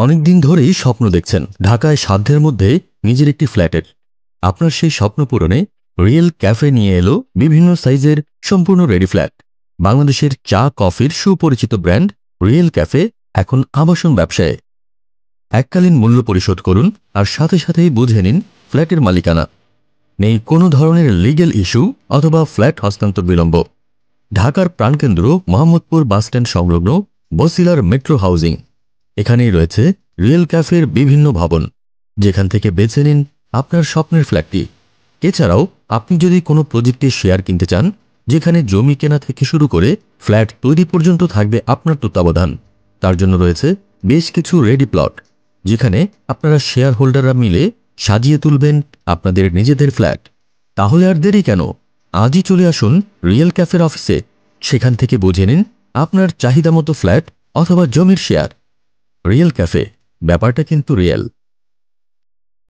অনেকদিন ধরেই স্বপ্ন দেখছেন ঢাকায় সাধ্যের মধ্যে নিজের একটি ফ্ল্যাটের। আপনার সেই স্বপ্ন পূরণে রিয়েল ক্যাফে নিয়ে এলো বিভিন্ন সাইজের সম্পূর্ণ রেডি ফ্ল্যাট। বাংলাদেশের চা কফির সুপরিচিত ব্র্যান্ড রিয়েল ক্যাফে এখন আবাসন ব্যবসায়ে। এককালীন মূল্য পরিশোধ করুন আর সাথে সাথেই বুঝে নিন ফ্ল্যাটের মালিকানা। নেই কোনো ধরনের লিগ্যাল ইস্যু অথবা ফ্ল্যাট হস্তান্তর বিলম্ব। ঢাকার প্রাণকেন্দ্র মোহাম্মদপুর বাসস্ট্যান্ড সংলগ্ন বসিলার মেট্রো হাউজিং। এখানেই রয়েছে রিয়েল ক্যাফের বিভিন্ন ভবন, যেখান থেকে বেছে নিন আপনার স্বপ্নের ফ্ল্যাটটি। এছাড়াও আপনি যদি কোনো প্রজেক্টের শেয়ার কিনতে চান, যেখানে জমি কেনা থেকে শুরু করে ফ্ল্যাট তৈরি পর্যন্ত থাকবে আপনার তত্ত্বাবধান, তার জন্য রয়েছে বেশ কিছু রেডি প্লট, যেখানে আপনারা শেয়ার হোল্ডাররা মিলে সাজিয়ে তুলবেন আপনাদের নিজেদের ফ্ল্যাট। তাহলে আর দেরি কেন? আজই চলে আসুন রিয়েল ক্যাফের অফিসে। সেখান থেকে বুঝে নিন আপনার চাহিদা মতো ফ্ল্যাট অথবা জমির শেয়ার। রিয়েল ক্যাফে, ব্যাপারটা কিন্তু রিয়েল।